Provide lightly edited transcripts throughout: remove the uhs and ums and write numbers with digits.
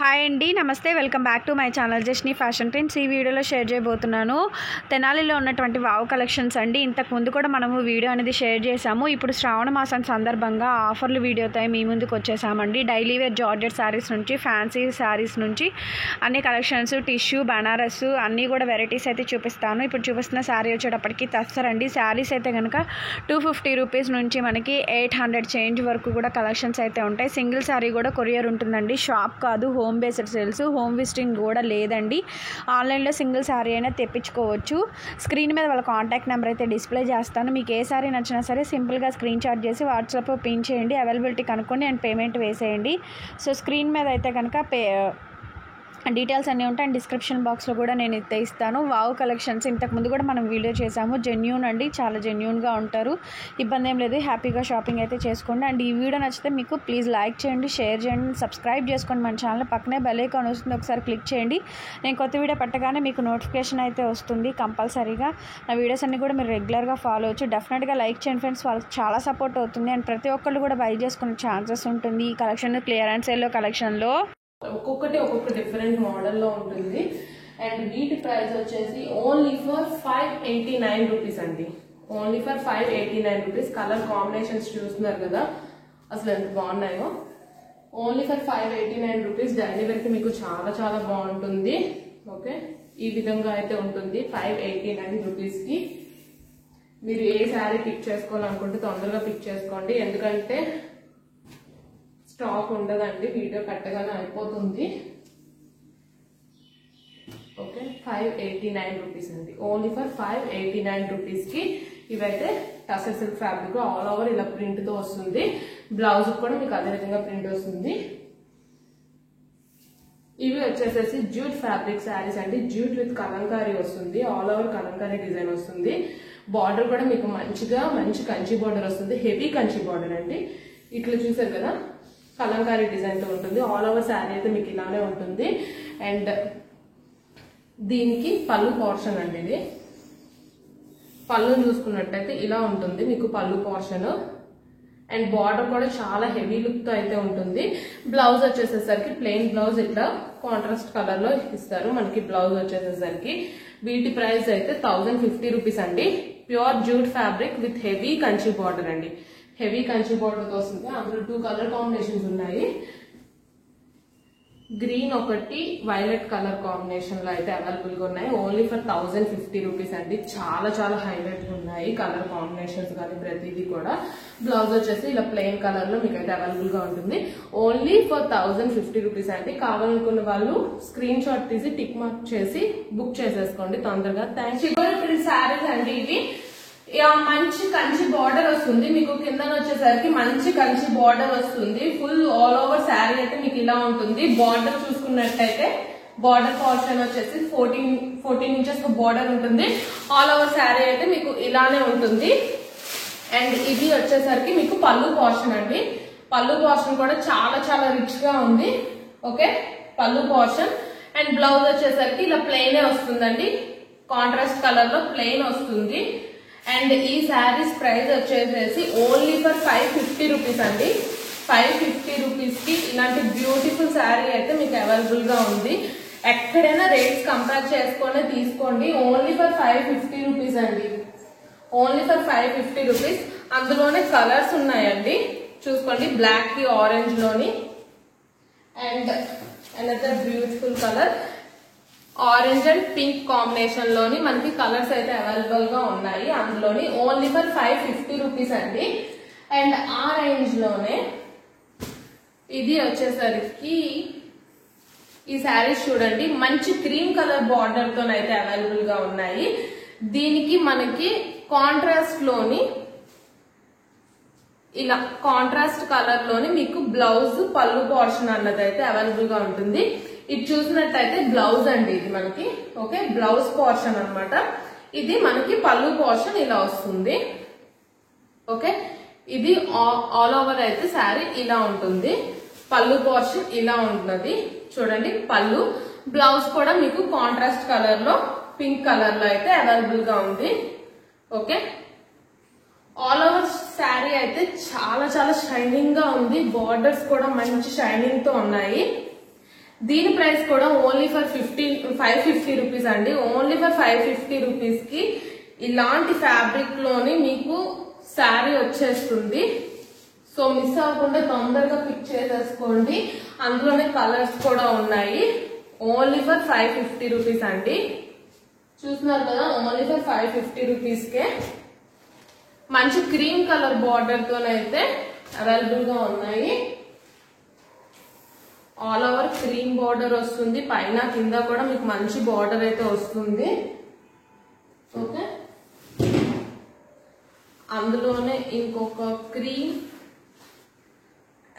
Hi అండి, నమస్తే. Welcome back to my channel Jasni fashion trends. ఈ వీడియోలో షేర్ చేయబోతున్నాను తెనాలిలో ఉన్నటువంటి వావ్ కలెక్షన్స్ అండి. ఇంతకు ముందు కూడా మనము వీడియో అనేది షేర్ చేసాము. ఇప్పుడు శ్రావణ మాసం సందర్భంగా ఆఫర్లు వీడియోతో మీ ముందుకు వచ్చేసామండి. డైలీ వేర్ జార్జెట్ శారీస్ నుంచి ఫ్యాన్సీ శారీస్ నుంచి అన్ని కలెక్షన్స్, టిష్యూ, బనారస్ అన్నీ కూడా వెరైటీస్ అయితే చూపిస్తాను. ఇప్పుడు చూపిస్తున్న శారీ వచ్చేటప్పటికి తస్తరండి. శారీస్ అయితే కనుక 250 రూపీస్ నుంచి మనకి 800 చేంజ్ వరకు కూడా కలెక్షన్స్ అయితే ఉంటాయి. సింగిల్ శారీ కూడా కొరియర్ ఉంటుందండి. షాప్ కాదు, home based sales. Home visiting కూడా లేదండి. ఆన్లైన్లో సింగిల్ శారీ అయినా తెప్పించుకోవచ్చు. స్క్రీన్ మీద వాళ్ళ కాంటాక్ట్ నెంబర్ అయితే డిస్ప్లే చేస్తాను. మీకు ఏ శారీ నచ్చినా సరే సింపుల్గా స్క్రీన్ షాట్ చేసి వాట్సాప్లో పిన్ చేయండి. అవైలబిలిటీ కనుక్కొని అండ్ పేమెంట్ వేసేయండి. సో స్క్రీన్ మీద అయితే కనుక డీటెయిల్స్ అన్నీ ఉంటాయి అండ్ డిస్క్రిప్షన్ బాక్స్లో కూడా నేను అయితే ఇస్తాను. వావ్ కలెక్షన్స్ ఇంతకుముందు కూడా మనం వీడియో చేసాము. జెన్యూన్ అండి, చాలా జెన్యూన్గా ఉంటారు. ఇబ్బంది ఏం లేదు, హ్యాపీగా షాపింగ్ అయితే చేసుకోండి. అండ్ ఈ వీడియో నచ్చితే మీకు ప్లీజ్ లైక్ చేయండి, షేర్ చేయండి, సబ్స్క్రైబ్ చేసుకోండి. మన ఛానల్ పక్కనే బెల్ ఐకాన్ వస్తుంది, ఒకసారి క్లిక్ చేయండి. నేను కొత్త వీడియో పెట్టగానే మీకు నోటిఫికేషన్ అయితే వస్తుంది కంపల్సరీగా. నా వీడియోస్ అన్నీ కూడా మీరు రెగ్యులర్గా ఫాలో అవ్వచ్చు. డెఫినెట్గా లైక్ చేయండి ఫ్రెండ్స్, వాళ్ళకి చాలా సపోర్ట్ అవుతుంది. అండ్ ప్రతి ఒక్కళ్ళు కూడా బై చేసుకునే ఛాన్సెస్ ఉంటుంది ఈ కలెక్షన్. క్లియరెన్స్ సేల్లో కలెక్షన్లో ఒక్కొక్కటి ఒక్కొక్క డిఫరెంట్ మోడల్లో ఉంటుంది. అండ్ వీటి ప్రైస్ వచ్చేసి ఓన్లీ ఫర్ 589 రూపీస్ అండి. Only for 589 rupees. Colour combinations చూస్తున్నారు కదా, అసలు ఎంత బాగున్నాయో. Only for 589 rupees. డైలీ వేర్కి మీకు చాలా చాలా బాగుంటుంది. ఓకే, ఈ విధంగా అయితే ఉంటుంది 589 రూపీస్కి. మీరు ఏ శారీ పిక్ చేసుకోవాలనుకుంటే తొందరగా పిక్ చేసుకోండి, ఎందుకంటే స్టాక్ ఉండదండి. వీడియో పెట్టగానే అయిపోతుంది. ఓకే, 589 రూపీస్ అండి. ఓన్లీ ఫర్ 589 రూపీస్కి ఇవైతే tussar silk fabric all over ఇలా ప్రింట్తో వస్తుంది. బ్లౌజ్ కూడా మీకు అదే విధంగా ప్రింట్ వస్తుంది. ఇవి వచ్చేసేసి జూట్ ఫ్యాబ్రిక్ శారీస్ అండి. జూట్ విత్ కలంకారీ వస్తుంది. ఆల్ ఓవర్ కలంకారీ డిజైన్ వస్తుంది. బార్డర్ కూడా మీకు మంచి కంచి బార్డర్ వస్తుంది. హెవీ కంచి బార్డర్ అండి. ఇట్లా చూసారు కదా, కలంకారీ డిజైన్ తో ఉంటుంది. ఆల్ ఓవర్ శారీ అయితే మీకు ఇలానే ఉంటుంది. అండ్ దీనికి పళ్ళు పోర్షన్ అండి. ఇది పళ్ళు చూసుకున్నట్టయితే ఇలా ఉంటుంది మీకు పళ్ళు పోర్షన్. అండ్ బార్డర్ కూడా చాలా హెవీ లుక్ తో అయితే ఉంటుంది. బ్లౌజ్ వచ్చేసేసరికి ప్లెయిన్ బ్లౌజ్ ఇట్లా కాంట్రాస్ట్ కలర్ లో ఇస్తారు మనకి. బ్లౌజ్ వచ్చేసేసరికి వీటి ప్రైస్ అయితే 1050 రూపీస్ అండి. Pure jute fabric with heavy Kanchi border అండి. హెవీ కంచి బార్డర్ తో వస్తుంది. అందులో 2 కలర్ కాంబినేషన్స్ ఉన్నాయి. గ్రీన్ ఒకటి, వైలెట్ కలర్ కాంబినేషన్ లో అయితే అవైలబుల్ గా ఉన్నాయి. ఓన్లీ ఫర్ 1050 రూపీస్ అండి. చాలా చాలా హైలైట్ ఉన్నాయి కలర్ కాంబినేషన్స్ కానీ ప్రతిదీ కూడా. బ్లౌజ్ వచ్చేసి ఇలా ప్లెయిన్ కలర్ లో మీకు అయితే అవైలబుల్ గా ఉంటుంది. ఓన్లీ ఫర్ 1050 రూపీస్ అండి. కావాలనుకున్న వాళ్ళు స్క్రీన్ షాట్ తీసి టిక్ మార్క్ చేసి బుక్ చేసేసుకోండి తొందరగా. థ్యాంక్స్. శారీస్ అండి ఇవి. మంచి కంచి బార్డర్ వస్తుంది మీకు. కింద వచ్చేసరికి మంచి కంచి బార్డర్ వస్తుంది. ఫుల్ ఆల్ ఓవర్ శారీ అయితే మీకు ఇలా ఉంటుంది. బార్డర్ చూసుకున్నట్టయితే బార్డర్ పోర్షన్ వచ్చేసి 14 ఇంచెస్ బార్డర్ ఉంటుంది. ఆల్ ఓవర్ శారీ అయితే మీకు ఇలానే ఉంటుంది. అండ్ ఇది వచ్చేసరికి మీకు పళ్ళు పోర్షన్ అండి. పళ్ళు పోర్షన్ కూడా చాలా చాలా రిచ్ గా ఉంది. ఓకే, పళ్ళు పోర్షన్. అండ్ బ్లౌజ్ వచ్చేసరికి ఇలా ప్లెయిన్ వస్తుందండి. కాంట్రాస్ట్ కలర్ లో ప్లెయిన్ వస్తుంది. అండ్ ఈ శారీస్ ప్రైస్ వచ్చేసేసి ఓన్లీ ఫర్ 550 రూపీస్ అండి. 550 రూపీస్ కి ఇలాంటి బ్యూటిఫుల్ శారీ అయితే మీకు అవైలబుల్ గా ఉంది. ఎక్కడైనా రేట్స్ కంపేర్ చేసుకొని తీసుకోండి. ఓన్లీ ఫర్ 550 రూపీస్ అండి. Only for 550 rupees. అందులోనే కలర్స్ ఉన్నాయండి, చూసుకోండి. బ్లాక్ కి ఆరెంజ్ లోని and another beautiful colour orange and pink combination లోని మనకి కలర్స్ అయితే అవైలబుల్ గా ఉన్నాయి. అందులోని ఓన్లీ ఫర్ 550 రూపీస్ అండి. అండ్ ఆ రేంజ్ లోనే ఇది వచ్చేసరికి ఈ శారీస్ చూడండి, మంచి క్రీమ్ కలర్ బార్డర్ తో అయితే అవైలబుల్ గా ఉన్నాయి. దీనికి మనకి కాంట్రాస్ట్ లోని ఇలా కాంట్రాస్ట్ కలర్ లోని మీకు బ్లౌజ్ పళ్ళు పోర్షన్ అన్నది అయితే అవైలబుల్ గా ఉంటుంది. ఇది చూసినట్టయితే బ్లౌజ్ అండి ఇది మనకి. ఓకే, బ్లౌజ్ పోర్షన్ అన్నమాట. ఇది మనకి పళ్ళు పోర్షన్ ఇలా వస్తుంది. ఓకే, ఇది ఆల్ ఓవర్ అయితే శారీ ఇలా ఉంటుంది. పళ్ళు పోర్షన్ ఇలా ఉంటుంది చూడండి. పళ్ళు బ్లౌజ్ కూడా మీకు కాంట్రాస్ట్ కలర్ లో పింక్ కలర్ లో అయితే అవైలబుల్ గా ఉంది. ఓకే, ఆల్ ఓవర్ శారీ అయితే చాలా చాలా షైనింగ్ గా ఉంది. బార్డర్స్ కూడా మంచి షైనింగ్ తో ఉన్నాయి. దీని ప్రైస్ కూడా ఓన్లీ ఫర్ 550 రూపీస్ అండి. ఓన్లీ ఫర్ 550 రూపీస్ కి ఇలాంటి ఫ్యాబ్రిక్ లోని మీకు శారీ వచ్చేస్తుంది. సో మిస్ అవ్వకుండా తొందరగా పిక్ చేసేసుకోండి. అందులోనే కలర్స్ కూడా ఉన్నాయి. ఓన్లీ ఫర్ 550 రూపీస్ అండి. చూస్తున్నారు కదా, ఓన్లీ ఫర్ 550 రూపీస్ కే మంచి క్రీమ్ కలర్ బార్డర్ తోనైతే అవైలబుల్ గా ఉన్నాయి. ఆల్ ఓవర్ క్రీమ్ బార్డర్ వస్తుంది, పైన కింద కూడా మీకు మంచి బార్డర్ అయితే వస్తుంది. ఓకే, అందులోనే ఇంకొక క్రీమ్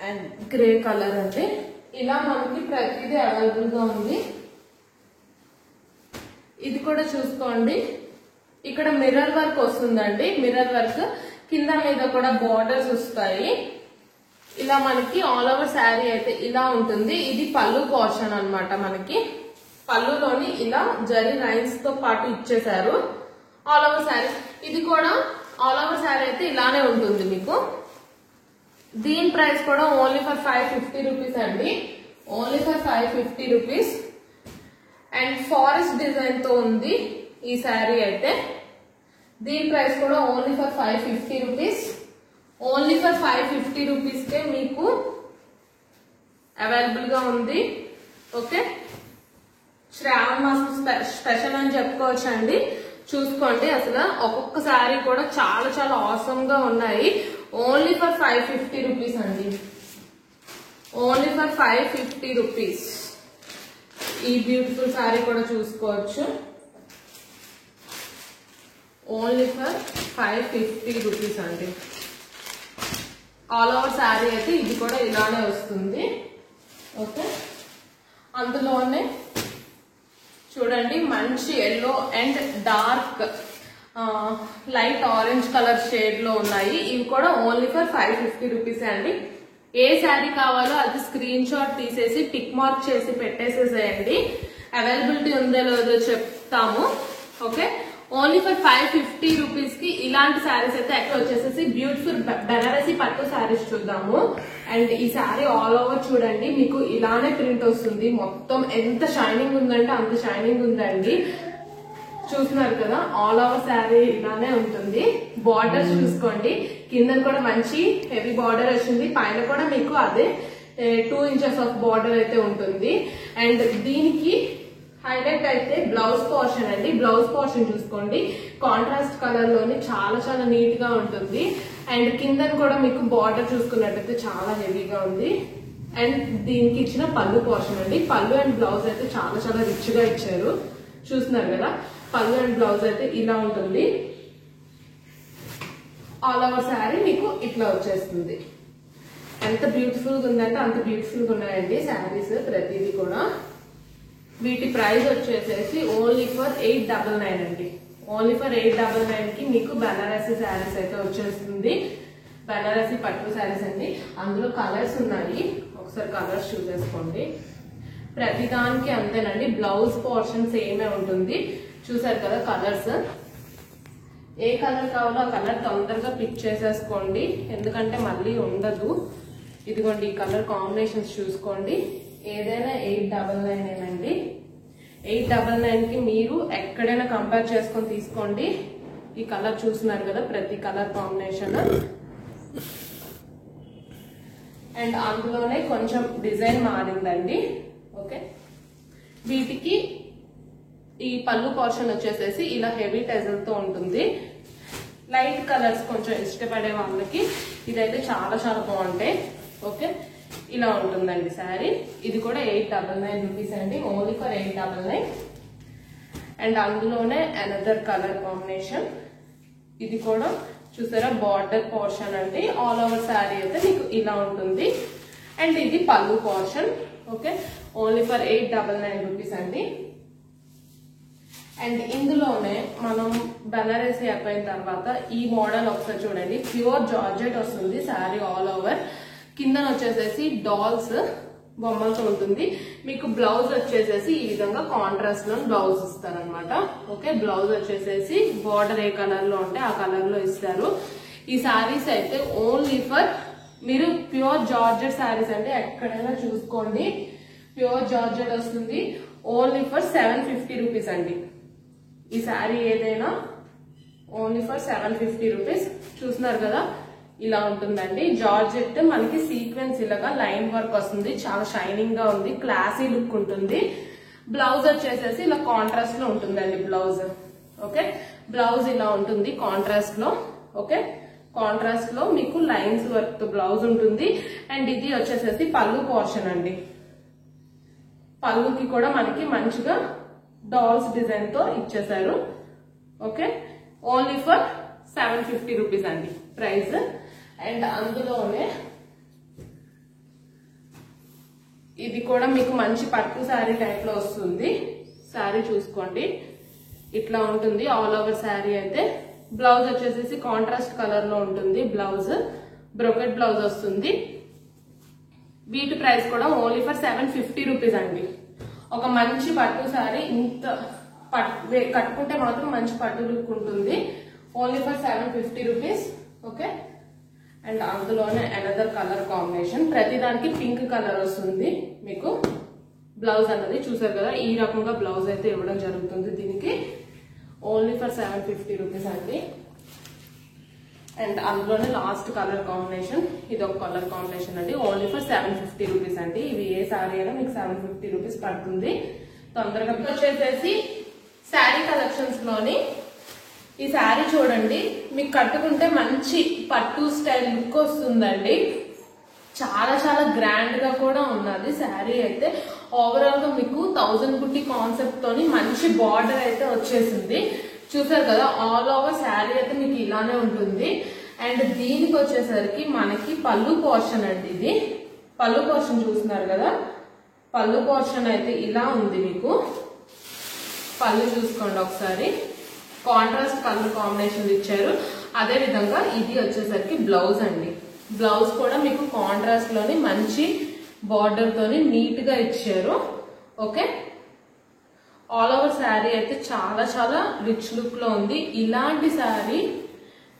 అండ్ గ్రే కలర్ అంటే ఇలా మనకి ప్రతిదీ అవైలబుల్ గా ఉంది. ఇది కూడా చూసుకోండి, ఇక్కడ మిర్రర్ వర్క్ వస్తుందండి. మిర్రర్ వర్క్ కింద మీద కూడా బార్డర్స్ వస్తాయి. ఇలా మనకి ఆల్ ఓవర్ శారీ అయితే ఇలా ఉంటుంది. ఇది పళ్ళు పోర్షన్ అన్నమాట. మనకి పళ్ళులోని ఇలా జరీ లైన్స్ తో పాటు ఇచ్చేసారు ఆల్ ఓవర్ శారీ. ఇది కూడా ఆల్ ఓవర్ శారీ అయితే ఇలానే ఉంటుంది మీకు. దీని ప్రైస్ కూడా ఓన్లీ ఫర్ 550 రూపీస్ అండి. Only for 550 rupees. And forest design తో ఉంది ఈ శారీ అయితే. దీని ప్రైస్ కూడా only for 550 rupees. Only for 550 rupees కే మీకు అవైలబుల్ గా ఉంది. ఓకే, శ్రావణ మాసం స్పెషల్ అని చెప్పుకోవచ్చు అండి. చూసుకోండి, అసలు ఒక్కొక్క శారీ కూడా చాలా చాలా ఆసమ్ గా ఉన్నాయి. ఓన్లీ ఫర్ 550 రూపీస్ అండి. Only for 550 rupees. ఈ బ్యూటిఫుల్ శారీ కూడా చూసుకోవచ్చు. ఓన్లీ ఫర్ 550 రూపీస్ అండి. ఆల్ ఓవర్ శారీ అయితే ఇది కూడా ఇలానే వస్తుంది. ఓకే, అందులోనే చూడండి మంచి yellow and dark light orange colour shade లో ఉన్నాయి. ఇవి కూడా ఓన్లీ ఫర్ 550 రూపీస్ అండి. ఏ శారీ కావాలో అది స్క్రీన్ షాట్ తీసేసి పిక్ మార్క్ చేసి పెట్టేసేసేయండి. అవైలబిలిటీ ఉందో లేదో చెప్తాము. ఓకే, ఓన్లీ ఫర్ 550 రూపీస్ కి ఇలాంటి శారీస్ అయితే ఎక్కడ వచ్చేసేసి బ్యూటిఫుల్ బెనారసి పట్టు శారీస్ చూద్దాము. అండ్ ఈ శారీ ఆల్ ఓవర్ చూడండి, మీకు ఇలానే ప్రింట్ వస్తుంది. మొత్తం ఎంత షైనింగ్ ఉందంటే అంత షైనింగ్ ఉందండి. చూస్తున్నారు కదా, ఆల్ ఓవర్ శారీ ఇలానే ఉంటుంది. బార్డర్స్ చూసుకోండి, కింద కూడా మంచి హెవీ బార్డర్ వచ్చింది, పైన కూడా మీకు అదే 2 ఇంచెస్ ఆఫ్ బార్డర్ అయితే ఉంటుంది. అండ్ దీనికి హైలైట్ అయితే బ్లౌజ్ పోర్షన్ అండి. బ్లౌజ్ పోర్షన్ చూసుకోండి, కాంట్రాస్ట్ కలర్ లోని చాలా చాలా నీట్ గా ఉంటుంది. అండ్ కింద కూడా మీకు బార్డర్ చూసుకున్నట్టయితే చాలా హెవీగా ఉంది. అండ్ దీనికి ఇచ్చిన పళ్ళు పోర్షన్ అండి. పళ్ళు అండ్ బ్లౌజ్ అయితే చాలా చాలా రిచ్ గా ఇచ్చారు. చూస్తున్నారు కదా, పళ్ళు అండ్ బ్లౌజ్ అయితే ఇలా ఉంటుంది. ఆల్ ఓవర్ శారీ మీకు ఇట్లా వచ్చేస్తుంది. ఎంత బ్యూటిఫుల్ గా ఉందంటే అంత బ్యూటిఫుల్ గా ఉన్నాయండి శారీస్ ప్రతిదీ కూడా. వీటి ప్రైస్ వచ్చేసేసి ఓన్లీ ఫర్ 899 అండి. ఓన్లీ ఫర్ 899 కి మీకు బనారసి శారీస్ అయితే వచ్చేస్తుంది. బనారసి పట్టు శారీస్ అండి. అందులో కలర్స్ ఉన్నాయి, ఒకసారి కలర్స్ చూసేసుకోండి. ప్రతిదానికి అంతేనండి. బ్లౌజ్ పోర్షన్ సేమే ఉంటుంది. చూసారు కదా కలర్స్. ఏ కలర్ కావాలో ఆ కలర్ తొందరగా పిక్ చేసేసుకోండి, ఎందుకంటే మళ్ళీ ఉండదు. ఇదిగోండి ఈ కలర్ కాంబినేషన్స్ చూసుకోండి. ఏదైనా 899 అండి. 899 కి మీరు ఎక్కడైనా కంపేర్ చేసుకొని తీసుకోండి. ఈ కలర్ చూస్తున్నారు కదా, ప్రతి కలర్ కాంబినేషన్. అండ్ అందులోనే కొంచెం డిజైన్ మారిందండి. ఓకే, వీటికి ఈ పళ్ళు పోర్షన్ వచ్చేసేసి ఇలా హెవీ టెజల్ తో ఉంటుంది. లైట్ కలర్స్ కొంచెం ఇష్టపడే వాళ్ళకి ఇదైతే చాలా చాలా బాగుంటాయి. ఓకే, ఇలా ఉంటుందండి శారీ. ఇది కూడా 899 రూపీస్ అండి. Only for 899. అండ్ అందులోనే అనదర్ కలర్ కాంబినేషన్. ఇది కూడా చూసారా, బార్డర్ పోర్షన్ అండి. ఆల్ ఓవర్ శారీ అయితే మీకు ఇలా ఉంటుంది. అండ్ ఇది పళ్ళు portion. Okay, only for 899 rupees అండి. అండ్ ఇందులోనే మనం బనారసి అయిపోయిన తర్వాత ఈ మోడల్ ఒకసారి చూడండి. ప్యూర్ జార్జెట్ వస్తుంది శారీ ఆల్ ఓవర్. కింద వచ్చేసేసి డాల్స్ బొమ్మలతో ఉంటుంది. మీకు బ్లౌజ్ వచ్చేసేసి ఈ విధంగా కాంట్రాస్ట్ లో బ్లౌజ్ ఇస్తారనమాట. ఓకే, బ్లౌజ్ వచ్చేసేసి బార్డర్ ఏ కలర్ లో ఉంటే ఆ కలర్ లో ఇస్తారు. ఈ శారీస్ అయితే ఓన్లీ ఫర్ మీరు ప్యూర్ జార్జెట్ శారీస్ అంటే ఎక్కడైనా చూసుకోండి, ప్యూర్ జార్జెట్ వస్తుంది. ఓన్లీ ఫర్ 750 రూపీస్ అండి. ఈ శారీ ఏదైనా ఓన్లీ ఫర్ 750 రూపీస్. చూస్తున్నారు కదా, ఇలా ఉంటుందండి. జార్జెట్ మనకి సీక్వెన్స్ ఇలాగా లైన్ వర్క్ వస్తుంది. చాలా షైనింగ్ గా ఉంది, క్లాసీ లుక్ ఉంటుంది. బ్లౌజ్ వచ్చేసేసి ఇలా కాంట్రాస్ట్ లో ఉంటుందండి బ్లౌజ్. ఓకే, బ్లౌజ్ ఇలా ఉంటుంది కాంట్రాస్ట్ లో. ఓకే, కాంట్రాస్ట్ లో మీకు లైన్స్ వర్క్ బ్లౌజ్ ఉంటుంది. అండ్ ఇది వచ్చేసేసి పళ్ళు పోర్షన్ అండి. పళ్ళుకి కూడా మనకి మంచిగా డాల్స్ డిజైన్ తో ఇచ్చేసారు. ఓకే, ఓన్లీ ఫర్ 750 రూపీస్ అండి ప్రైస్. అండ్ అందులోనే ఇది కూడా మీకు మంచి పట్టు శారీ టైప్ లో వస్తుంది. శారీ చూసుకోండి, ఇట్లా ఉంటుంది ఆల్ ఓవర్ శారీ అయితే. బ్లౌజ్ వచ్చేసేసి కాంట్రాస్ట్ కలర్ లో ఉంటుంది. బ్లౌజ్ బ్రోకెట్ బ్లౌజ్ వస్తుంది. వీటి ప్రైస్ కూడా ఓన్లీ ఫర్ 750 రూపీస్ అండి. ఒక మంచి పట్టు శారీ ఇంత కట్టుకుంటే మాత్రం మంచి పట్టు లుక్ ఉంటుంది. Only for 750 rupees. Okay, and అందులోనే అనదర్ కలర్ కాంబినేషన్. ప్రతి దానికి పింక్ కలర్ వస్తుంది మీకు. బ్లౌజ్ అన్నది చూసారు కదా, ఈ రకంగా బ్లౌజ్ అయితే ఇవ్వడం జరుగుతుంది దీనికి. ఓన్లీ ఫర్ 750 రూపీస్ అండి. అండ్ అందులోనే లాస్ట్ కలర్ కాంబినేషన్, ఇది ఒక కలర్ కాంబినేషన్ అండి. ఓన్లీ ఫర్ 750 రూపీస్ అండి. ఇవి ఏ శారీ అయినా మీకు 750 రూపీస్ పడుతుంది. తొందరగా వచ్చేసేసి శారీ కలెక్షన్స్ లోని ఈ శారీ చూడండి, మీకు కట్టుకుంటే మంచి పట్టు స్టైల్ లుక్ వస్తుందండి. చాలా చాలా గ్రాండ్ గా కూడా ఉన్నది శారీ అయితే. ఓవరాల్ గా మీకు 1000 బుట్టి కాన్సెప్ట్ తోని మంచి బార్డర్ అయితే వచ్చేసింది. చూసారు కదా, ఆల్ ఓవర్ శారీ అయితే మీకు ఇలానే ఉంటుంది. అండ్ దీనికి వచ్చేసరికి మనకి పళ్ళు పోర్షన్ అండి. ఇది పళ్ళు పోర్షన్ చూస్తున్నారు కదా, పళ్ళు పోర్షన్ అయితే ఇలా ఉంది మీకు. పళ్ళు చూసుకోండి ఒకసారి, కాంట్రాస్ట్ కలర్ కాంబినేషన్ ఇచ్చారు. అదే విధంగా ఇది వచ్చేసరికి బ్లౌజ్ అండి. బ్లౌజ్ కూడా మీకు కాంట్రాస్ట్ లోని మంచి బార్డర్ తోని నీట్ గా ఇచ్చారు. ఓకే, ఆల్ ఓవర్ శారీ అయితే చాలా చాలా రిచ్ లుక్ లో ఉంది. ఇలాంటి శారీ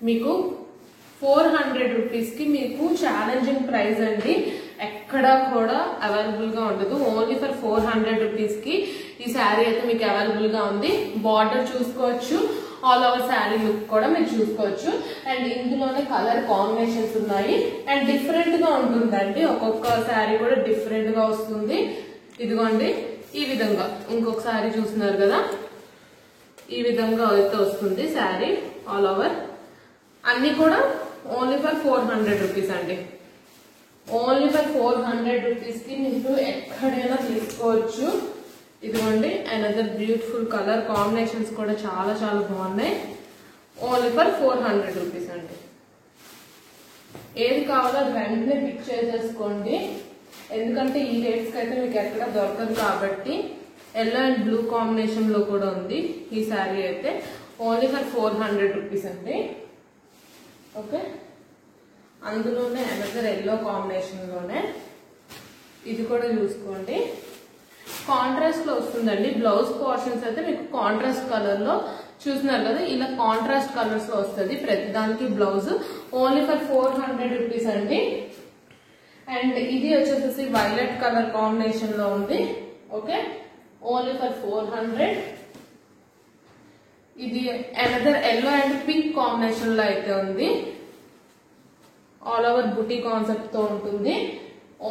మీకు 400 రూపీస్ కి మీకు ఛాలెంజింగ్ ప్రైస్ అండి. ఎక్కడా కూడా అవైలబుల్ గా ఉండదు. ఓన్లీ ఫర్ 400 రూపీస్ కి ఈ శారీ అయితే మీకు అవైలబుల్ గా ఉంది. బార్డర్ చూసుకోవచ్చు, ఆల్ ఓవర్ శారీ లుక్ కూడా మీరు చూసుకోవచ్చు. అండ్ ఇందులోనే కలర్ కాంబినేషన్స్ ఉన్నాయి. అండ్ డిఫరెంట్ గా ఉంటుందండి, ఒక్కొక్క శారీ కూడా డిఫరెంట్ గా వస్తుంది. ఇదిగోండి ఈ విధంగా ఇంకొక శారీ చూస్తున్నారు కదా, ఈ విధంగా అయితే వస్తుంది శారీ ఆల్ ఓవర్. అన్ని కూడా ఓన్లీ ఫర్ 400 రూపీస్ అండి. ఓన్లీ ఫర్ 400 రూపీస్ కి మీకు ఎక్కడైనా తీసుకోవచ్చు. ఇదిగోండి అనదర్ బ్యూటిఫుల్ కలర్ కాంబినేషన్స్ కూడా చాలా చాలా బాగున్నాయి. ఓన్లీ ఫర్ 400 రూపీస్ అండి. ఏది కావాలో అది వెంటనే పిక్ చేసేసుకోండి, ఎందుకంటే ఈ రేట్స్కి అయితే మీకు ఎక్కడ దొరకదు కాబట్టి. ఎల్లో అండ్ బ్లూ కాంబినేషన్ లో కూడా ఉంది ఈ శారీ అయితే. ఓన్లీ ఫర్ 400 రూపీస్ అండి. ఓకే, అందులోనే అనదర్ ఎల్లో కాంబినేషన్ లోనే ఇది కూడా చూసుకోండి, కాంట్రాస్ట్ లో వస్తుందండి. బ్లౌజ్ పోర్షన్స్ అయితే మీకు కాంట్రాస్ట్ కలర్ లో చూస్తున్నారు కదా, ఇలా కాంట్రాస్ట్ కలర్స్ లో వస్తుంది ప్రతిదానికి బ్లౌజ్. ఓన్లీ ఫర్ 400 రూపీస్ అండి. అండ్ ఇది వచ్చేసి వైలెట్ కలర్ కాంబినేషన్ లో ఉంది. Okay, only for 400. ఇది another yellow and pink combination లో అయితే ఉంది. ఆల్ ఓవర్ బుటీ కాన్సెప్ట్ తో ఉంటుంది.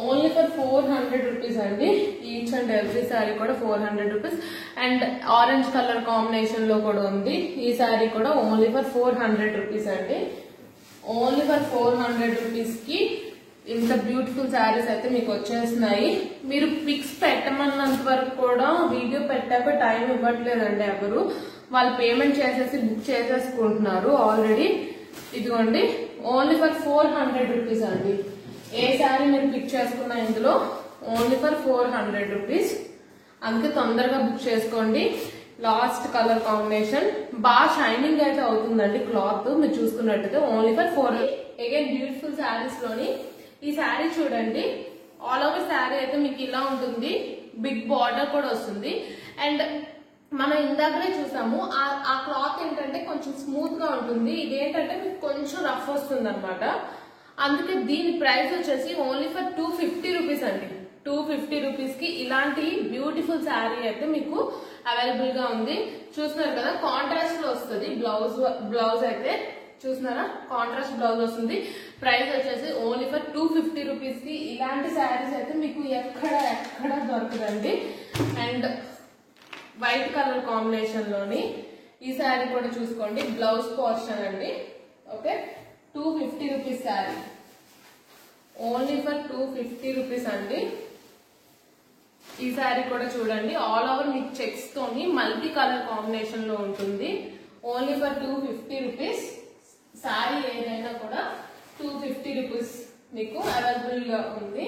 ఓన్లీ ఫర్ 400 రూపీస్ అండి. ఈచ్ అండ్ ఎవ్రీ శారీ కూడా 400 rupees. And orange colour combination లో కూడా ఉంది ఈ శారీ కూడా. ఓన్లీ ఫర్ 400 రూపీస్ అండి. ఓన్లీ ఫర్ 400 రూపీస్ కి ఇంత బ్యూటిఫుల్ శారీస్ అయితే మీకు వచ్చేస్తున్నాయి. మీరు పిక్స్ పెట్టమన్నంత వరకు కూడా వీడియో పెట్టాక టైం ఇవ్వట్లేదండి ఎవరు. వాళ్ళు పేమెంట్ చేసేసి బుక్ చేసేసుకుంటున్నారు ఆల్రెడీ. ఇదిగోండి ఓన్లీ ఫర్ 400 రూపీస్ అండి. ఏ శారీ మీరు పిక్ చేసుకున్నా ఇందులో ఓన్లీ ఫర్ 400 రూపీస్. అందుకే తొందరగా బుక్ చేసుకోండి. లాస్ట్ కలర్ కాంబినేషన్ బాగా షైనింగ్ అయితే అవుతుందండి క్లాత్ మీరు చూసుకున్నట్టయితే. Only for 400. Again beautiful saris లోని ఈ శారీ చూడండి, ఆల్ ఓవర్ శారీ అయితే మీకు ఇలా ఉంటుంది. బిగ్ బార్డర్ కూడా వస్తుంది. అండ్ మనం ఇందాకనే చూసాము ఆ క్లాత్ ఏంటంటే కొంచెం స్మూత్ గా ఉంటుంది. ఇదేంటంటే మీకు కొంచెం రఫ్ వస్తుంది అనమాట. అందుకే దీని ప్రైస్ వచ్చేసి ఓన్లీ ఫర్ 250 రూపీస్ అండి. 250 రూపీస్ కి ఇలాంటి బ్యూటిఫుల్ శారీ అయితే మీకు అవైలబుల్ గా ఉంది. చూస్తున్నారు కదా, కాంట్రాస్ట్ లో వస్తుంది బ్లౌజ్ అయితే చూస్తున్నారా, కాంట్రాస్ట్ బ్లౌజ్ వస్తుంది. ప్రైస్ వచ్చేసి ఓన్లీ ఫర్ 250 రూపీస్ కి ఇలాంటి శారీస్ అయితే మీకు ఎక్కడ దొరకదండి. అండ్ వైట్ కలర్ కాంబినేషన్ లోని ఈ శారీ కూడా చూసుకోండి, బ్లౌజ్ పోర్షన్ అండి. Okay, 250 rupees sari, only for 250 rupees అండి. ఈ శారీ కూడా చూడండి, ఆల్ ఓవర్ మీకు చెక్స్ తోని మల్టీ కలర్ కాంబినేషన్ లో ఉంటుంది. Only for 250 rupees. శారీ ఏదైనా కూడా 250 రూపీస్ మీకు అవైలబుల్ గా ఉంది.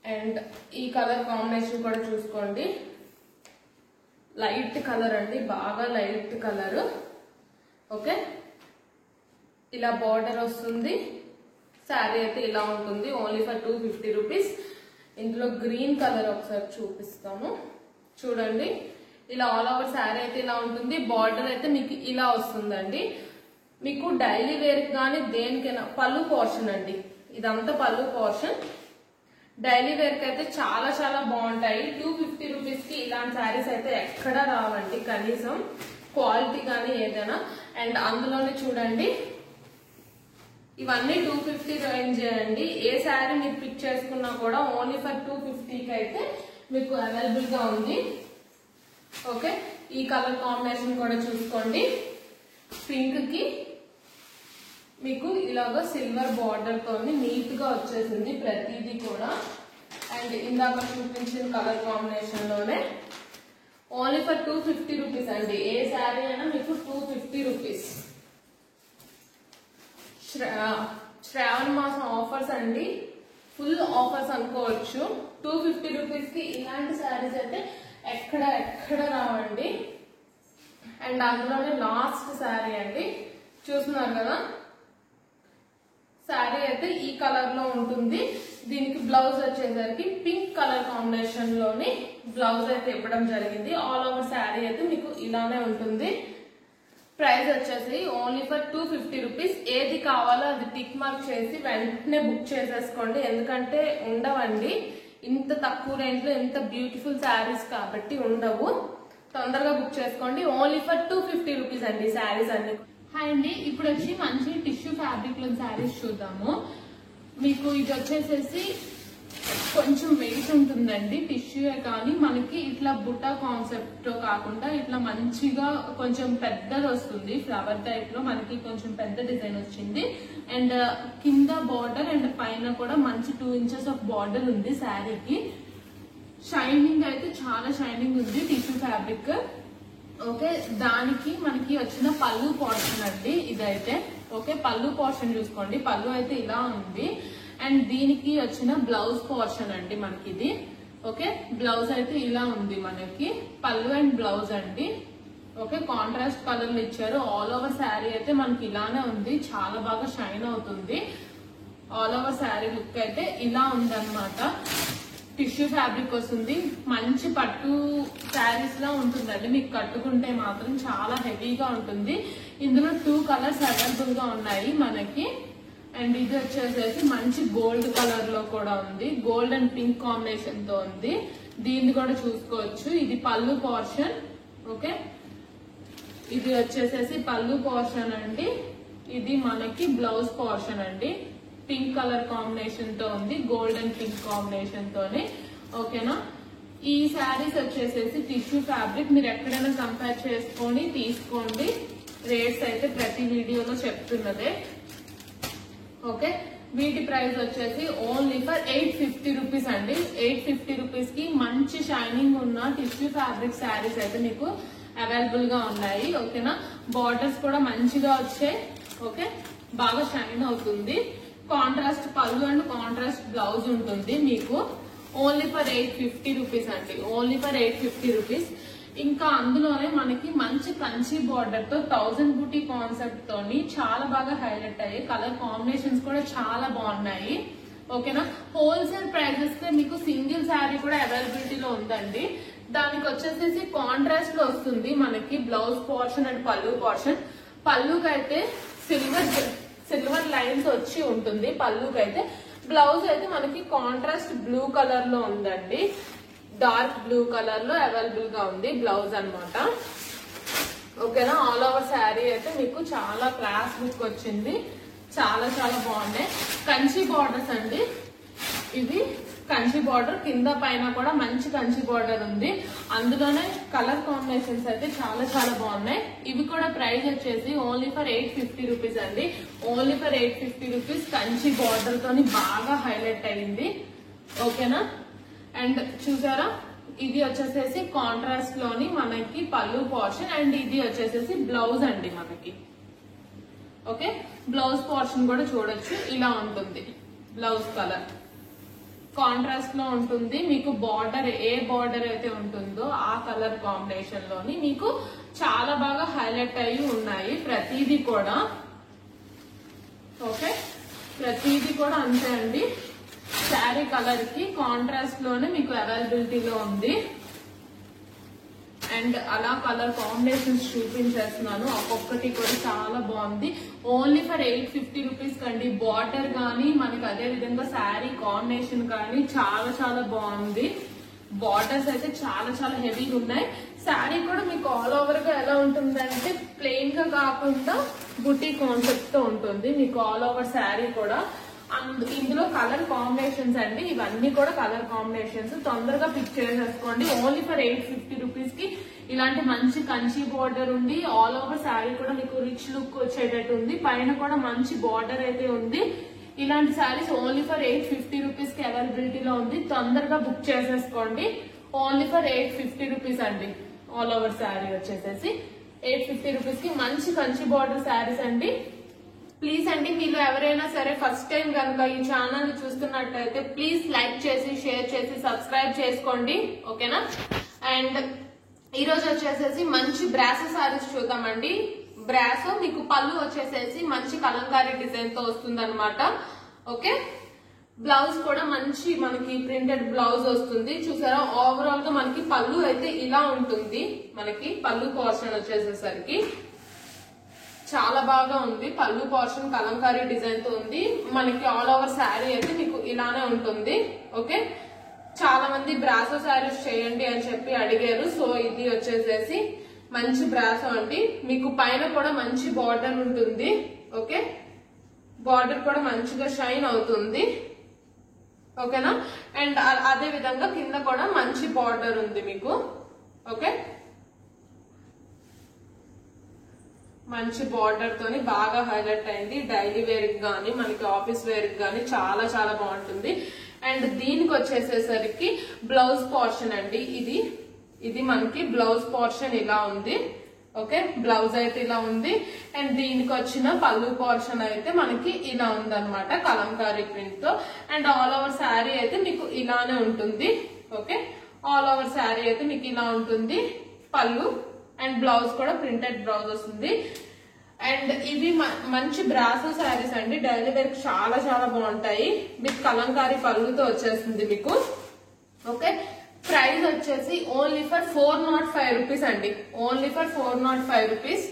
అండ్ ఈ కలర్ కాంబినేషన్ కూడా చూసుకోండి, లైట్ కలర్ అండి, బాగా లైట్ కలర్. ఓకే, ఇలా బార్డర్ వస్తుంది, శారీ అయితే ఇలా ఉంటుంది. Only for 250 rupees. ఇందులో గ్రీన్ కలర్ ఒకసారి చూపిస్తాను చూడండి. ఇలా ఆల్ ఓవర్ శారీ అయితే ఇలా ఉంటుంది, బార్డర్ అయితే మీకు ఇలా వస్తుందండి. మీకు డైలీ వేర్ కానీ దేనికైనా పళ్ళు పోర్షన్ అండి, ఇదంతా పళ్ళు పోర్షన్. డైలీ వేర్ కి అయితే చాలా చాలా బాగుంటాయి. 250 రూపీస్ కి ఇలాంటి శారీస్ అయితే ఎక్కడా రావండి, కనీసం క్వాలిటీ కానీ ఏదైనా. అండ్ అందులోనే చూడండి, ఇవన్నీ 250 రేంజ్ అండి. ఏ శారీ మీరు పిక్ చేసుకున్నా కూడా ఓన్లీ ఫర్ 250 కి అయితే మీకు అవైలబుల్ గా ఉంది. ఓకే, ఈ కలర్ కాంబినేషన్ కూడా చూసుకోండి, పింక్ కి మీకు ఇలాగ సిల్వర్ బార్డర్ తోని నీట్ గా వచ్చేసింది ప్రతిదీ కూడా. అండ్ ఇందాక చూపించిన కలర్ కాంబినేషన్ లోనే ఓన్లీ ఫర్ 250 రూపీస్ అండి. ఏ శారీ అయినా మీకు 250 రూపీస్. శ్రావణ మాసం ఆఫర్స్ అండి, ఫుల్ ఆఫర్స్ అనుకోవచ్చు. 250 రూపీస్ కి ఇలాంటి శారీస్ అయితే ఎక్కడ రావండి. అండ్ అందులోనే లాస్ట్ శారీ అండి, చూస్తున్నారు కదా, శారీ అయితే ఈ కలర్ లో ఉంటుంది. దీనికి బ్లౌజ్ వచ్చేసరికి పింక్ కలర్ కాంబినేషన్ లోని బ్లౌజ్ అయితే ఇవ్వడం జరిగింది. ఆల్ ఓవర్ శారీ అయితే మీకు ఇలానే ఉంటుంది. ప్రైస్ వచ్చేసి ఓన్లీ ఫర్ 250 రూపీస్. ఏది కావాలో అది టిక్ మార్క్ చేసి వెంటనే బుక్ చేసేసుకోండి, ఎందుకంటే ఉండవండి ఇంత తక్కువ రేంజ్ లో. ఇంత బ్యూటిఫుల్ శారీస్ కాబట్టి ఉండవు, తొందరగా బుక్ చేసుకోండి. ఓన్లీ ఫర్ 250 రూపీస్ అండి శారీస్ అన్ని. హాయ్ అండి, ఇప్పుడు వచ్చి మంచి టిష్యూ ఫ్యాబ్రిక్ లో శారీస్ చూద్దాము. మీకు ఇది వచ్చేసేసి కొంచెం వెయిట్ ఉంటుందండి, టిష్యూ కానీ మనకి ఇట్లా బుటా కాన్సెప్ట్ తో కాకుండా ఇట్లా మంచిగా కొంచెం పెద్దది వస్తుంది. ఫ్లవర్ టైప్ లో మనకి కొంచెం పెద్ద డిజైన్ వచ్చింది. అండ్ కింద బార్డర్ అండ్ పైన కూడా మంచి 2 ఇంచెస్ ఆఫ్ బార్డర్ ఉంది శారీకి. షైనింగ్ అయితే చాలా షైనింగ్ ఉంది టిష్యూ ఫ్యాబ్రిక్. ఓకే, దానికి మనకి వచ్చిన పళ్ళు పోర్షన్ అండి ఇదైతే. ఓకే, పళ్ళు పోర్షన్ చూసుకోండి, పళ్ళు అయితే ఇలా ఉంది. అండ్ దీనికి వచ్చిన బ్లౌజ్ పోర్షన్ అండి మనకి ఇది. ఓకే, బ్లౌజ్ అయితే ఇలా ఉంది మనకి, పళ్ళు అండ్ బ్లౌజ్ అండి. ఓకే, కాంట్రాస్ట్ కలర్లు ఇచ్చారు. ఆల్ ఓవర్ శారీ అయితే మనకి ఇలానే ఉంది, చాలా బాగా షైన్ అవుతుంది. ఆల్ ఓవర్ శారీ లుక్ అయితే ఇలా ఉందన్నమాట. టిష్యూ ఫ్యాబ్రిక్ వస్తుంది, మంచి పట్టు శారీస్ లా ఉంటుందండి. మీకు కట్టుకుంటే మాత్రం చాలా హెవీగా ఉంటుంది. ఇందులో 2 కలర్స్ అవైలబుల్ గా ఉన్నాయి మనకి. అండ్ ఇది వచ్చేసేసి మంచి గోల్డ్ కలర్ లో కూడా ఉంది, గోల్డ్ అండ్ పింక్ కాంబినేషన్ తో ఉంది. దీన్ని కూడా చూసుకోవచ్చు. ఇది పళ్ళు పోర్షన్. ఓకే, ఇది వచ్చేసేసి పళ్ళు పోర్షన్ అండి. ఇది మనకి బ్లౌజ్ పోర్షన్ అండి. పింక్ కలర్ కాంబినేషన్ తో ఉంది, గోల్డ్ అండ్ పింక్ కాంబినేషన్ తోని. ఓకేనా, ఈ శారీస్ వచ్చేసేసి టిష్యూ ఫ్యాబ్రిక్. మీరు ఎక్కడైనా కంపేర్ చేసుకొని తీసుకోండి. రేట్స్ అయితే ప్రతి వీడియోలో చెప్తున్నదే. ఓకే, వీటి ప్రైస్ వచ్చేసి ఓన్లీ ఫర్ 850 రూపీస్ అండి. 850 రూపీస్ కి మంచి షైనింగ్ ఉన్న టిష్యూ ఫ్యాబ్రిక్ శారీస్ అయితే మీకు అవైలబుల్ గా ఉన్నాయి. ఓకేనా, బార్డర్స్ కూడా మంచిగా వచ్చాయి. ఓకే, బాగా షైన్ అవుతుంది. కాంట్రాస్ట్ పళ్ళు అండ్ కాంట్రాస్ట్ బ్లౌజ్ ఉంటుంది మీకు. ఓన్లీ ఫర్ 850 రూపీస్ అండి, ఓన్లీ ఫర్ 850 రూపీస్. ఇంకా అందులోనే మనకి మంచి కంచి బార్డర్ తో 1000 బూటీ కాన్సెప్ట్ తోని చాలా బాగా హైలైట్ అయ్యాయి. కలర్ కాంబినేషన్స్ కూడా చాలా బాగున్నాయి. ఓకేనా, హోల్సేల్ ప్రైజెస్ కి మీకు సింగిల్ శారీ కూడా అవైలబిలిటీలో ఉందండి. దానికి వచ్చేసేసి కాంట్రాస్ట్ లో వస్తుంది మనకి బ్లౌజ్ పోర్షన్ అండ్ పళ్ళు పోర్షన్. పళ్ళుకైతే సిల్వర్ లైన్స్ వచ్చి ఉంటుంది. పళ్ళుకైతే బ్లౌజ్ అయితే మనకి కాంట్రాస్ట్ బ్లూ కలర్ లో ఉందండి, డార్క్ బ్లూ కలర్ లో అవైలబుల్ గా ఉంది బ్లౌజ్ అన్నమాట. ఓకేనా. ఆల్ ఓవర్ శారీ అయితే మీకు చాలా క్లాస్ లుక్ వచ్చింది, చాలా చాలా బాగున్నాయి. కంచి బార్డర్స్ అండి, ఇది కంచి బార్డర్, కింద పైన కూడా మంచి కంచి బార్డర్ ఉంది. అందులోనే కలర్ కాంబినేషన్స్ అయితే చాలా చాలా బాగున్నాయి. ఇవి కూడా ప్రైస్ వచ్చేసి ఓన్లీ ఫర్ 850 రూపీస్ అండి. Only for 850 rupees. Kanchi border తోని బాగా హైలైట్ అయింది. ఓకేనా. అండ్ చూసారా, ఇది వచ్చేసేసి కాంట్రాస్ట్ లోని మనకి పళ్ళు పోర్షన్, అండ్ ఇది వచ్చేసేసి బ్లౌజ్ అండి మనకి. ఓకే, బ్లౌజ్ పోర్షన్ కూడా చూడొచ్చు, ఇలా ఉంటుంది బ్లౌజ్ కలర్. కాంట్రాస్ట్ లో ఉంటుంది మీకు. బార్డర్ ఏ బార్డర్ అయితే ఉంటుందో ఆ కలర్ కాంబినేషన్ లోని మీకు చాలా బాగా హైలైట్ అయ్యి ఉన్నాయి ప్రతిదీ కూడా. ఓకే, ప్రతిదీ కూడా అంతే అండి. శారీ కలర్ కి కాంట్రాస్ట్ లోనే మీకు అవైలబిలిటీలో ఉంది. అండ్ అలా కలర్ కాంబినేషన్స్ చూపించేస్తున్నాను, ఒక్కొక్కటి కూడా చాలా బాగుంది. ఓన్లీ ఫర్ 850 రూపీస్ కండి. బార్డర్ కానీ మనకి అదే విధంగా శారీ కాంబినేషన్ కానీ చాలా చాలా బాగుంది. బార్డర్స్ అయితే చాలా చాలా హెవీగా ఉన్నాయి. శారీ కూడా మీకు ఆల్ ఓవర్ గా ఎలా ఉంటుందంటే ప్లెయిన్ గా కాకుండా బుటీ కాన్సెప్ట్ తో ఉంటుంది మీకు ఆల్ ఓవర్ శారీ కూడా. ఇందులో కలర్ కాంబినేషన్స్ అండి, ఇవన్నీ కూడా కలర్ కాంబినేషన్స్. తొందరగా పిక్ చేసేసుకోండి. ఓన్లీ ఫర్ 850 రూపీస్ కి ఇలాంటి మంచి కంచి బార్డర్ ఉంది. ఆల్ ఓవర్ శారీ కూడా మీకు రిచ్ లుక్ వచ్చేటట్టు ఉంది. పైన కూడా మంచి బార్డర్ అయితే ఉంది. ఇలాంటి శారీస్ ఓన్లీ ఫర్ 850 రూపీస్ కి అవైలబిలిటీలో ఉంది. తొందరగా బుక్ చేసేసుకోండి. ఓన్లీ ఫర్ 850 రూపీస్ అండి. ఆల్ ఓవర్ శారీ వచ్చేసేసి 850 రూపీస్ కి మంచి కంచి బార్డర్ శారీస్ అండి. ప్లీజ్ అండి, మీరు ఎవరైనా సరే ఫస్ట్ టైం కనుక ఈ ఛానల్ చూస్తున్నట్లయితే ప్లీజ్ లైక్ చేసి, షేర్ చేసి, సబ్స్క్రైబ్ చేసుకోండి. ఓకేనా. అండ్ ఈ రోజు వచ్చేసేసి మంచి బ్రాసో సారీస్ చూద్దామండి. బ్రాసో మీకు పళ్ళు వచ్చేసేసి మంచి కలంకారీ డిజైన్ తో వస్తుంది అనమాట. ఓకే, బ్లౌజ్ కూడా మంచి మనకి ప్రింటెడ్ బ్లౌజ్ వస్తుంది. చూసారా, ఓవరాల్ గా మనకి పళ్ళు అయితే ఇలా ఉంటుంది. మనకి పళ్ళు పోర్షన్ వచ్చేసేసరికి చాలా బాగా ఉంది. పళ్ళు పోర్షన్ కలంకారీ డిజైన్ తో ఉంది. మనకి ఆల్ ఓవర్ శారీ అయితే మీకు ఇలానే ఉంటుంది. ఓకే, చాలా మంది బ్రాసో శారీస్ చేయండి అని చెప్పి అడిగారు. సో ఇది వచ్చేసేసి మంచి బ్రాసో అండి. మీకు పైన కూడా మంచి బార్డర్ ఉంటుంది. ఓకే, బార్డర్ కూడా మంచిగా షైన్ అవుతుంది. ఓకేనా. అండ్ అదే విధంగా కింద కూడా మంచి బార్డర్ ఉంది మీకు. ఓకే, మంచి బార్డర్ తోని బాగా హైలైట్ అయింది. డైలీ వేర్ కి గానీ మనకి ఆఫీస్ వేర్ కి గానీ చాలా చాలా బాగుంటుంది. అండ్ దీనికి వచ్చేసేసరికి బ్లౌజ్ పోర్షన్ అండి. ఇది మనకి బ్లౌజ్ పోర్షన్ ఇలా ఉంది. ఓకే, బ్లౌజ్ అయితే ఇలా ఉంది. అండ్ దీనికి వచ్చిన పళ్ళు పోర్షన్ అయితే మనకి ఇలా ఉందన్నమాట కలంకారీ ప్రింట్ తో. అండ్ ఆల్ ఓవర్ శారీ అయితే మీకు ఇలానే ఉంటుంది. ఓకే, ఆల్ ఓవర్ శారీ అయితే మీకు ఇలా ఉంటుంది. పళ్ళు అండ్ బ్లౌజ్ కూడా ప్రింటెడ్ బ్లౌజ్ వస్తుంది. అండ్ ఇవి మంచి బ్రాసో శారీస్ అండి. డైలీ వేర్ చాలా చాలా బాగుంటాయి. విత్ కలంకారీ పళ్ళుతో వచ్చేస్తుంది మీకు. ఓకే, ప్రైస్ వచ్చేసి ఓన్లీ ఫర్ 405 రూపీస్ అండి. Only for 405 rupees.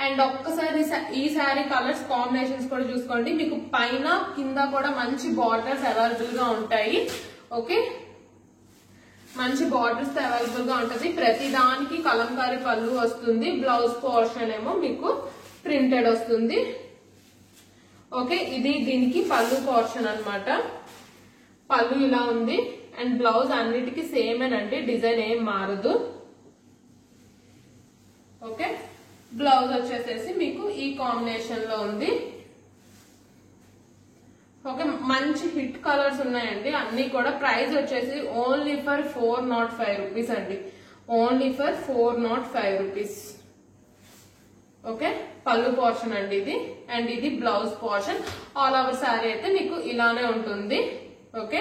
అండ్ ఒక్కసారి ఈ శారీ కలర్స్ కాంబినేషన్స్ కూడా చూసుకోండి. మీకు పైన కింద కూడా మంచి బార్డర్స్ అవైలబుల్ గా ఉంటాయి. ఓకే, మంచి బార్డర్స్ అవైలబుల్ గా ఉంటది. ప్రతి దానికి కలంకారీ పళ్ళు వస్తుంది. బ్లౌజ్ పోర్షన్ ఏమో మీకు ప్రింటెడ్ వస్తుంది. ఓకే, ఇది దీనికి పళ్ళు పోర్షన్ అన్నమాట. పళ్ళు ఇలా ఉంది. అండ్ బ్లౌజ్ అన్నిటికీ సేమేనండి, డిజైన్ ఏం మారదు. ఓకే, బ్లౌజ్ వచ్చేసేసి మీకు ఈ కాంబినేషన్ లో ఉంది. ఓకే, మంచి హిట్ కలర్స్ ఉన్నాయండి అన్ని కూడా. ప్రైస్ వచ్చేసి ఓన్లీ ఫర్ 405 రూపీస్ అండి. Only for 405 rupees. ఓకే, పళ్ళు పోర్షన్ అండి ఇది. అండ్ ఇది blouse portion. All over sari అయితే మీకు ఇలానే ఉంటుంది. ఓకే,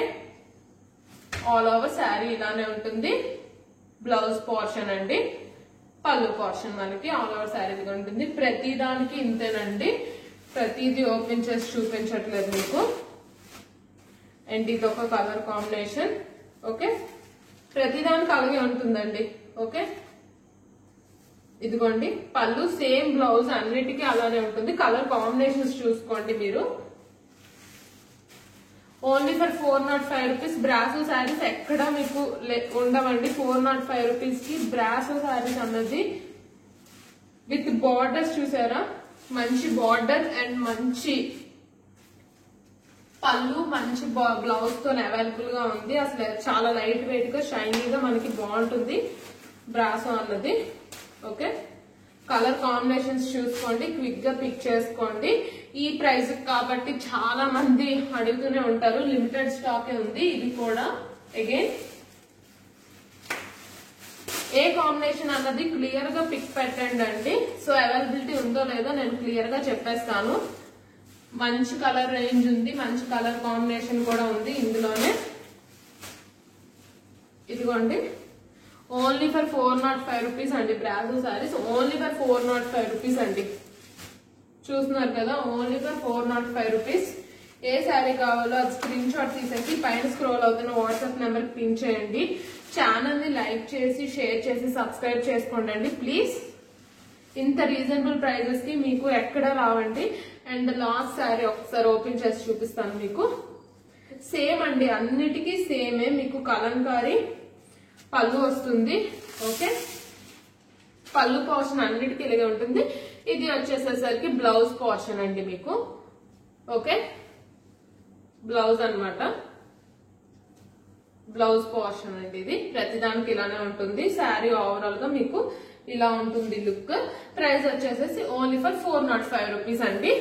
ఆల్ ఓవర్ శారీ ఇలానే ఉంటుంది. బ్లౌజ్ పోర్షన్ అండి, పళ్ళు పోర్షన్ మనకి ఆల్ ఓవర్ శారీ ఉంటుంది. ప్రతి దానికి ఇంతేనండి, ప్రతిదీ ఓపెన్ చేసి చూపించట్లేదు మీకు. అండ్ ఇది ఒక కలర్ కాంబినేషన్. ఓకే, ప్రతిదానికి అలాగే ఉంటుందండి. ఓకే, ఇదిగోండి పళ్ళు సేమ్ బ్లౌజ్ అన్నిటికీ అలానే ఉంటుంది. కలర్ కాంబినేషన్స్ చూసుకోండి మీరు. Only for 405 rupees. Brasso saris ఎక్కడ మీకు ఉండవండి. 405 రూపీస్ కి బ్రాసో శారీస్ అన్నది విత్ బార్డర్స్ చూసారా, మంచి బార్డర్ అండ్ మంచి పళ్ళు, మంచి బ్లౌజ్ తో అవైలబుల్ గా ఉంది. అసలు చాలా లైట్ వెయిట్ గా షైనీగా మనకి బాగుంటుంది బ్రాసో అన్నది. ఓకే, కలర్ కాంబినేషన్స్ చూసుకోండి, క్విక్ గా పిక్ చేసుకోండి. ఈ ప్రైస్ కాబట్టి చాలా మంది అడుగుతూనే ఉంటారు. లిమిటెడ్ స్టాక్ ఉంది ఇది కూడా. అగైన్ ఏ కాంబినేషన్ అన్నది క్లియర్ గా పిక్ పెట్టండి అండి. సో అవైలబిలిటీ ఉందో లేదో నేను క్లియర్ గా చెప్పేస్తాను. మంచి కలర్ రేంజ్ ఉంది, మంచి కలర్ కాంబినేషన్ కూడా ఉంది ఇందులోనే. ఇదిగోండి, ఓన్లీ ఫర్ 405 రూపీస్ అండి brasso saris. Only for 405 rupees అండి. చూస్తున్నారు కదా, ఓన్లీ ఫర్ 405 రూపీస్. ఏ శారీ కావాలో అది స్క్రీన్ షాట్ తీసేసి పైన స్క్రోల్ అవుతున్న వాట్సాప్ నెంబర్ కి పిన్ చేయండి. ఛానల్ ని లైక్ చేసి షేర్ చేసి సబ్స్క్రైబ్ చేసుకోండి ప్లీజ్. ఇంత రీజనబుల్ ప్రైజెస్ కి మీకు ఎక్కడ రావండి. అండ్ లాస్ట్ శారీ ఒకసారి ఓపెన్ చేసి చూపిస్తాను మీకు. సేమ్ అండి, అన్నిటికీ సేమే. మీకు కలంకారీ పళ్ళు వస్తుంది. ఓకే, పళ్ళు పోర్షన్ అన్నిటికీ ఇలాగే ఉంటుంది. ఇది వచ్చేసేసరికి బ్లౌజ్ పోర్షన్ అండి మీకు. ఓకే, బ్లౌజ్ అన్నమాట, బ్లౌజ్ పోర్షన్ అండి ఇది. ప్రతిదానికి ఇలానే ఉంటుంది. శారీ ఓవరాల్ గా మీకు ఇలా ఉంటుంది లుక్. ప్రైస్ వచ్చేసేసి ఓన్లీ ఫర్ 405 రూపీస్ అండి.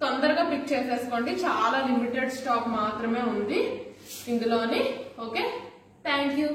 తొందరగా పిక్ చేసేసుకోండి, చాలా లిమిటెడ్ స్టాక్ మాత్రమే ఉంది ఇందులోని. Okay, thank you.